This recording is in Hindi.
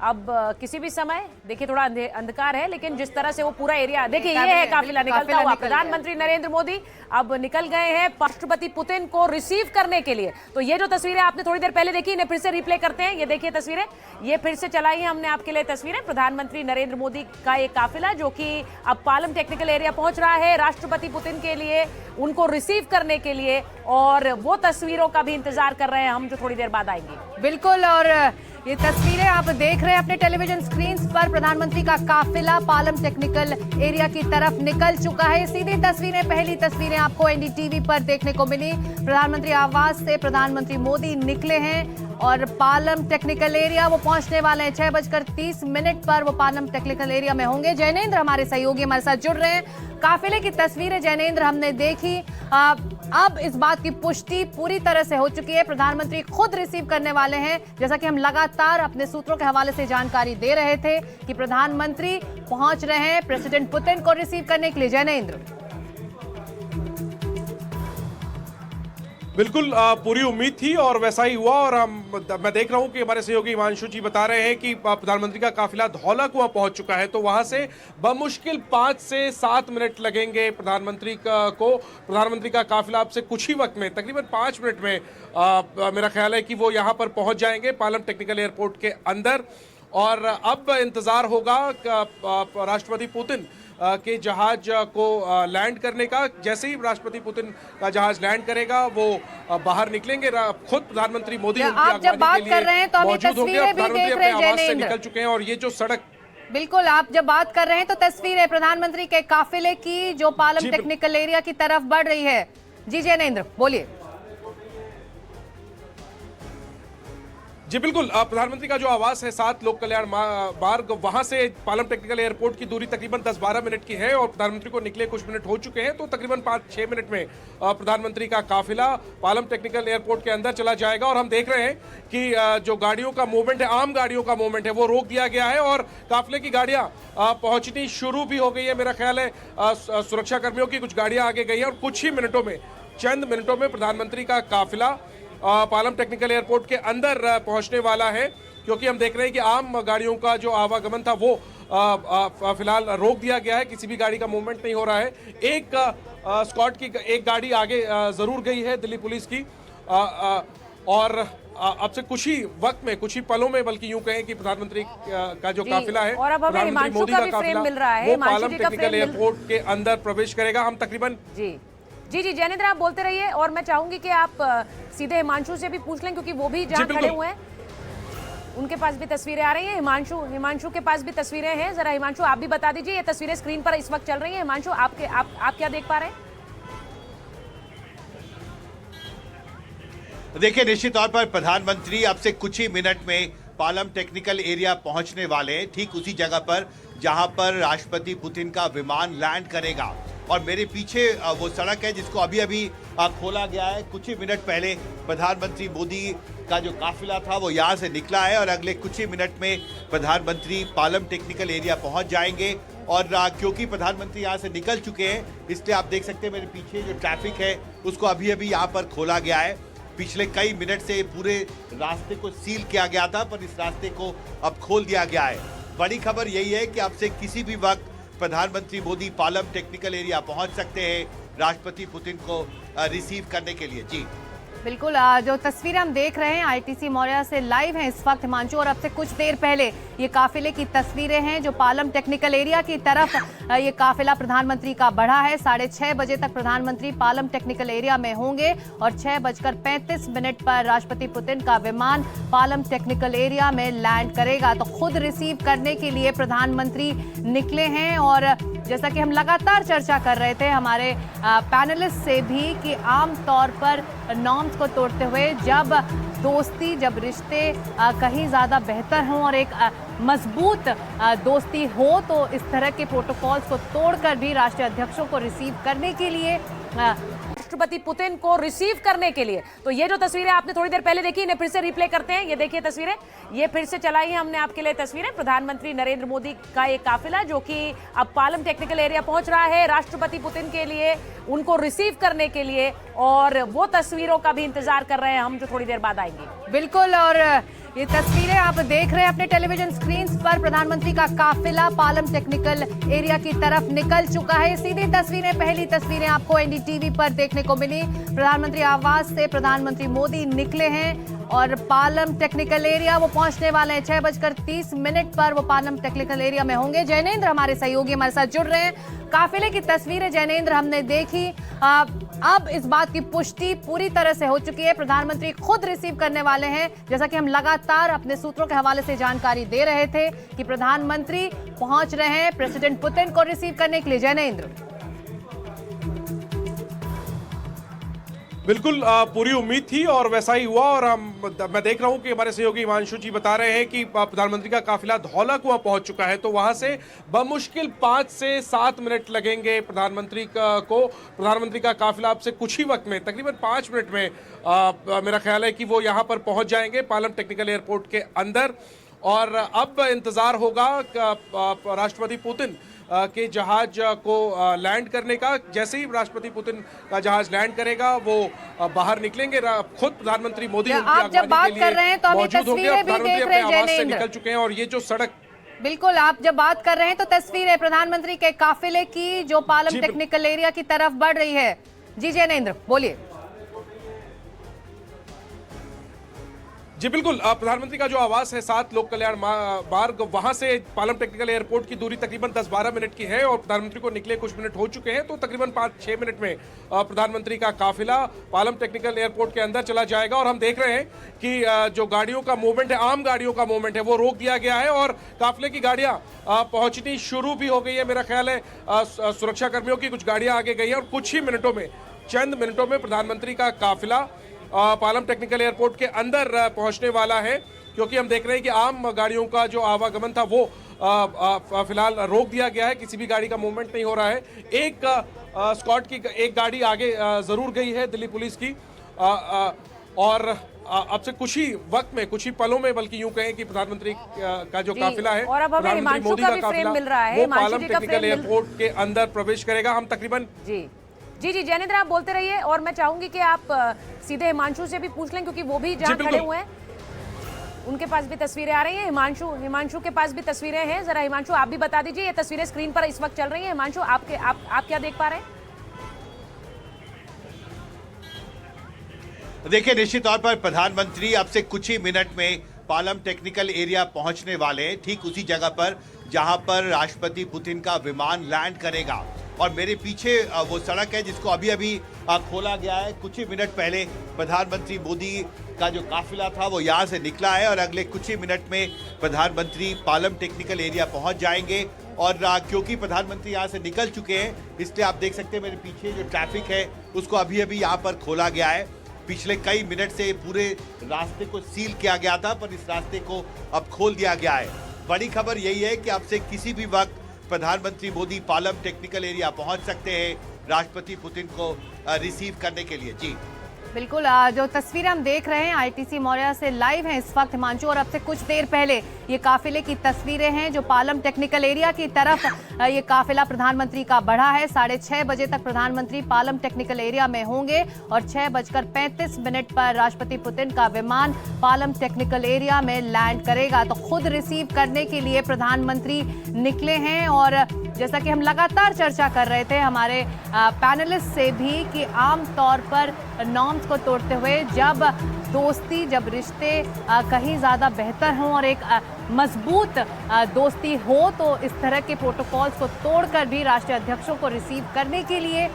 अब किसी भी समय देखिए थोड़ा अंधकार है, लेकिन जिस तरह से वो पूरा एरिया देखिए, ये है काफिला निकलता हुआ। प्रधानमंत्री नरेंद्र मोदी अब निकल गए हैं राष्ट्रपति पुतिन को रिसीव करने के लिए। तो ये जो तस्वीरें आपने थोड़ी देर पहले देखी, इन्हें फिर से रिप्ले करते हैं। ये देखिए तस्वीरें, ये फिर से चलाई है हमने आपके लिए तस्वीरें। प्रधानमंत्री नरेंद्र मोदी का एक काफिला जो कि अब पालम टेक्निकल एरिया पहुंच रहा है राष्ट्रपति पुतिन के लिए, उनको रिसीव करने के लिए, और वो तस्वीरों का भी इंतजार कर रहे हैं हम, जो थोड़ी देर बाद आएंगी। बिल्कुल, और ये तस्वीरें आप देख रहे हैं अपने टेलीविजन स्क्रीन पर। प्रधानमंत्री का काफिला पालम टेक्निकल एरिया की तरफ निकल चुका है। सीधी तस्वीरें, पहली तस्वीरें आपको एनडीटीवी पर देखने को मिली। प्रधानमंत्री आवास से प्रधानमंत्री मोदी निकले हैं और पालम टेक्निकल एरिया वो पहुंचने वाले हैं। 6:30 पर वो पालम टेक्निकल एरिया में होंगे। जैनेंद्र हमारे सहयोगी हमारे साथ जुड़ रहे हैं। काफिले की तस्वीरें जैनेंद्र हमने देखी। अब इस बात की पुष्टि पूरी तरह से हो चुकी है, प्रधानमंत्री खुद रिसीव करने वाले हैं। जैसा कि हम लगातार अपने सूत्रों के हवाले से जानकारी दे रहे थे कि प्रधानमंत्री पहुंच रहे हैं प्रेसिडेंट पुतिन को रिसीव करने के लिए। जैनेंद्र, बिल्कुल पूरी उम्मीद थी और वैसा ही हुआ। और मैं देख रहा हूं कि हमारे सहयोगी हिमांशु जी बता रहे हैं कि प्रधानमंत्री का काफिला धौला कुआं पहुंच चुका है। तो वहां से बमुश्किल 5 से 7 मिनट लगेंगे प्रधानमंत्री का काफिला अब से कुछ ही वक्त में, तकरीबन 5 मिनट में मेरा ख्याल है कि वो यहां पर पहुंच जाएंगे पालम टेक्निकल एयरपोर्ट के अंदर। और अब इंतजार होगा राष्ट्रपति पुतिन के जहाज को लैंड करने का। जैसे ही राष्ट्रपति पुतिन का जहाज लैंड करेगा वो बाहर निकलेंगे। खुद प्रधानमंत्री मोदी आप जब बात कर रहे हैं तो हम तस्वीरें भी देख रहे हैं से निकल चुके हैं। और ये जो सड़क, बिल्कुल, आप जब बात कर रहे हैं तो तस्वीरें प्रधानमंत्री के काफिले की जो पालम टेक्निकल एरिया की तरफ बढ़ रही है। जी जैनेंद्र, बोलिए। जी बिल्कुल, प्रधानमंत्री का जो आवास है 7 लोक कल्याण मार्ग, वहां से पालम टेक्निकल एयरपोर्ट की दूरी तकरीबन 10-12 मिनट की है। और प्रधानमंत्री को निकले कुछ मिनट हो चुके हैं। तो तकरीबन 5-6 मिनट में प्रधानमंत्री का काफिला पालम टेक्निकल एयरपोर्ट के अंदर चला जाएगा। और हम देख रहे हैं कि जो गाड़ियों का मूवमेंट है, आम गाड़ियों का मूवमेंट है, वो रोक दिया गया है और काफिले की गाड़ियां पहुंचनी शुरू भी हो गई है। मेरा ख्याल है सुरक्षा कर्मियों की कुछ गाड़ियां आगे गई हैं और कुछ ही मिनटों में, चंद मिनटों में प्रधानमंत्री का काफिला पालम टेक्निकल एयरपोर्ट के अंदर पहुंचने वाला है। क्योंकि हम देख रहे हैं कि आम गाड़ियों का जो आवागमन था वो फिलहाल रोक दिया गया है, किसी भी गाड़ी का मूवमेंट नहीं हो रहा है। एक स्क्वाड की एक गाड़ी आगे जरूर गई है दिल्ली पुलिस की। और अब से कुछ ही वक्त में, कुछ ही पलों में, बल्कि यूं कहें कि प्रधानमंत्री का जो काफिला है, प्रधानमंत्री मोदी का काफिला, वो पालम टेक्निकल एयरपोर्ट के अंदर प्रवेश करेगा। हम तकरीबन जी जैनेंद्र, आप बोलते रहिए और मैं चाहूंगी कि आप सीधे हिमांशु से भी पूछ लें, क्योंकि वो भी जहां खड़े हुए हैं उनके पास भी तस्वीरें आ रही हैं। हिमांशु के पास भी तस्वीरें हैं। जरा हिमांशु आप भी बता दीजिए, ये तस्वीरें स्क्रीन पर इस वक्त चल रही हैं। हिमांशु, आप क्या देख पा रहे हैं? देखिए, निश्चित तौर पर प्रधानमंत्री अब से कुछ ही मिनट में पालम टेक्निकल एरिया पहुंचने वाले हैं, ठीक उसी जगह पर जहां पर राष्ट्रपति पुतिन का विमान लैंड करेगा। और मेरे पीछे वो सड़क है जिसको अभी अभी खोला गया है। कुछ ही मिनट पहले प्रधानमंत्री मोदी का जो काफिला था वो यहाँ से निकला है और अगले कुछ ही मिनट में प्रधानमंत्री पालम टेक्निकल एरिया पहुंच जाएंगे। और क्योंकि प्रधानमंत्री यहाँ से निकल चुके हैं, इसलिए आप देख सकते हैं मेरे पीछे जो ट्रैफिक है उसको अभी अभी यहाँ पर खोला गया है। पिछले कई मिनट से पूरे रास्ते को सील किया गया था, पर इस रास्ते को अब खोल दिया गया है। बड़ी खबर यही है कि अब से किसी भी वक्त प्रधानमंत्री मोदी पालम टेक्निकल एरिया पहुंच सकते हैं राष्ट्रपति पुतिन को रिसीव करने के लिए। जी बिल्कुल, जो तस्वीरें हम देख रहे हैं आईटीसी मौर्या से लाइव हैं इस वक्त हिमांशु। और अब से कुछ देर पहले ये काफिले की तस्वीरें हैं जो पालम टेक्निकल एरिया की तरफ ये काफिला प्रधानमंत्री का बढ़ा है। 6:30 बजे तक प्रधानमंत्री पालम टेक्निकल एरिया में होंगे और 6:35 पर राष्ट्रपति पुतिन का विमान पालम टेक्निकल एरिया में लैंड करेगा। तो खुद रिसीव करने के लिए प्रधानमंत्री निकले हैं। और जैसा कि हम लगातार चर्चा कर रहे थे हमारे पैनलिस्ट से भी कि आम तौर पर नॉर्म्स को तोड़ते हुए जब दोस्ती, जब रिश्ते कहीं ज़्यादा बेहतर हों और एक मजबूत दोस्ती हो, तो इस तरह के प्रोटोकॉल्स को तोड़कर भी राष्ट्रीय अध्यक्षों को रिसीव करने के लिए राष्ट्रपति पुतिन को रिसीव करने के लिए। तो ये जो तस्वीरें आपने थोड़ी देर पहले देखी, इन्हें फिर से रिप्ले करते हैं। ये देखिए तस्वीरें, ये फिर से चलाई है हमने आपके लिए तस्वीरें। प्रधानमंत्री नरेंद्र मोदी का एक काफिला जो कि अब पालम टेक्निकल एरिया पहुंच रहा है राष्ट्रपति पुतिन के लिए, उनको रिसीव करने के लिए, और वो तस्वीरों का भी इंतजार कर रहे हैं हम, जो थोड़ी देर बाद आएंगी। बिल्कुल, और ये तस्वीरें आप देख रहे हैं अपने टेलीविजन स्क्रीन पर। प्रधानमंत्री का काफिला पालम टेक्निकल एरिया की तरफ निकल चुका है। सीधी तस्वीरें, पहली तस्वीरें आपको एनडीटीवी पर देखने को मिली। प्रधानमंत्री आवास से प्रधानमंत्री मोदी निकले हैं और पालम टेक्निकल एरिया वो पहुंचने वाले हैं। 6:30 पर वो पालम टेक्निकल एरिया में होंगे। जैनेंद्र हमारे सहयोगी हमारे साथ जुड़ रहे हैं। काफिले की तस्वीरें जैनेंद्र हमने देखी। अब इस बात की पुष्टि पूरी तरह से हो चुकी है। प्रधानमंत्री खुद रिसीव करने वाले हैं, जैसा कि हम लगातार अपने सूत्रों के हवाले से जानकारी दे रहे थे कि प्रधानमंत्री पहुंच रहे हैं प्रेसिडेंट पुतिन को रिसीव करने के लिए। जैनेंद्र, बिल्कुल पूरी उम्मीद थी और वैसा ही हुआ। और मैं देख रहा हूं कि हमारे सहयोगी हिमांशु जी बता रहे हैं कि प्रधानमंत्री का काफिला धौला कुआं पहुंच चुका है, तो वहां से बमुश्किल 5 से 7 मिनट लगेंगे प्रधानमंत्री प्रधानमंत्री का काफिला अब से कुछ ही वक्त में, तकरीबन 5 मिनट में मेरा ख्याल है कि वो यहां पर पहुंच जाएंगे पालम टेक्निकल एयरपोर्ट के अंदर। और अब इंतजार होगा राष्ट्रपति पुतिन के जहाज को लैंड करने का। जैसे ही राष्ट्रपति पुतिन का जहाज लैंड करेगा वो बाहर निकलेंगे। खुद प्रधानमंत्री मोदी आप जब बात कर रहे हैं तो हम ये तस्वीरें भी देख रहे हैं जैनेंद्र, निकल चुके हैं। और ये जो सड़क, बिल्कुल आप जब बात कर रहे हैं तो तस्वीरें प्रधानमंत्री के काफिले की जो पालम टेक्निकल एरिया की तरफ बढ़ रही है। जी जैनेंद्र बोलिए। जी बिल्कुल, प्रधानमंत्री का जो आवास है 7 लोक कल्याण मार्ग, वहां से पालम टेक्निकल एयरपोर्ट की दूरी तकरीबन 10-12 मिनट की है और प्रधानमंत्री को निकले कुछ मिनट हो चुके हैं, तो तकरीबन 5-6 मिनट में प्रधानमंत्री का काफिला पालम टेक्निकल एयरपोर्ट के अंदर चला जाएगा। और हम देख रहे हैं कि जो गाड़ियों का मूवमेंट है, आम गाड़ियों का मूवमेंट है, वो रोक दिया गया है और काफिले की गाड़ियां पहुंचनी शुरू भी हो गई है। मेरा ख्याल है सुरक्षा कर्मियों की कुछ गाड़ियां आगे गई है और कुछ ही मिनटों में, चंद मिनटों में प्रधानमंत्री का काफिला पालम टेक्निकल एयरपोर्ट के अंदर पहुंचने वाला है, क्योंकि हम देख रहे हैं कि आम गाड़ियों का जो आवागमन था वो फिलहाल रोक दिया गया है। किसी भी गाड़ी का मूवमेंट नहीं हो रहा है। एक स्कॉट की एक गाड़ी आगे जरूर गई है दिल्ली पुलिस की। और अब से कुछ ही वक्त में, कुछ ही पलों में, बल्कि यूं कहें कि प्रधानमंत्री का जो काफिला है, और अब हमें प्रधानमंत्री मोदी का काफिला, वो पालम टेक्निकल एयरपोर्ट के अंदर प्रवेश करेगा। हम तकरीबन जी जैनेंद्र आप बोलते रहिए और मैं चाहूंगी कि आप सीधे हिमांशु से भी पूछ लें, क्योंकि वो भी जहां खड़े हुए हैं उनके पास भी तस्वीरें आ रही हैं। हिमांशु के पास भी तस्वीरें हैं। जरा हिमांशु आप भी बता दीजिए, ये तस्वीरें स्क्रीन पर इस वक्त चल रही हैं। हिमांशु आप क्या देख पा रहे हैं? देखिए, निश्चित तौर पर प्रधानमंत्री अब से कुछ ही मिनट में पालम टेक्निकल एरिया पहुंचने वाले हैं, ठीक उसी जगह पर जहां पर राष्ट्रपति पुतिन का विमान लैंड करेगा। और मेरे पीछे वो सड़क है जिसको अभी अभी खोला गया है। कुछ ही मिनट पहले प्रधानमंत्री मोदी का जो काफिला था वो यहाँ से निकला है और अगले कुछ ही मिनट में प्रधानमंत्री पालम टेक्निकल एरिया पहुंच जाएंगे। और क्योंकि प्रधानमंत्री यहाँ से निकल चुके हैं, इसलिए आप देख सकते हैं मेरे पीछे जो ट्रैफिक है उसको अभी अभी यहाँ पर खोला गया है। पिछले कई मिनट से पूरे रास्ते को सील किया गया था, पर इस रास्ते को अब खोल दिया गया है। बड़ी खबर यही है कि अब से किसी भी वक्त प्रधानमंत्री मोदी पालम टेक्निकल एरिया पहुंच सकते हैं राष्ट्रपति पुतिन को रिसीव करने के लिए। जी बिल्कुल, जो तस्वीरें हम देख रहे हैं आईटीसी मौर्या से लाइव हैं इस वक्त हिमांशु, और अब से कुछ देर पहले ये काफिले की तस्वीरें हैं जो पालम टेक्निकल एरिया की तरफ ये काफिला प्रधानमंत्री का बढ़ा है। 6:30 बजे तक प्रधानमंत्री पालम टेक्निकल एरिया में होंगे और 6:35 पर राष्ट्रपति पुतिन का विमान पालम टेक्निकल एरिया में लैंड करेगा। तो खुद रिसीव करने के लिए प्रधानमंत्री निकले हैं। और जैसा कि हम लगातार चर्चा कर रहे थे हमारे पैनलिस्ट से भी कि आम तौर पर नॉर्म्स को तोड़ते हुए जब दोस्ती, जब रिश्ते कहीं ज़्यादा बेहतर हों और एक मजबूत दोस्ती हो, तो इस तरह के प्रोटोकॉल्स को तोड़कर भी राष्ट्रीय अध्यक्षों को रिसीव करने के लिए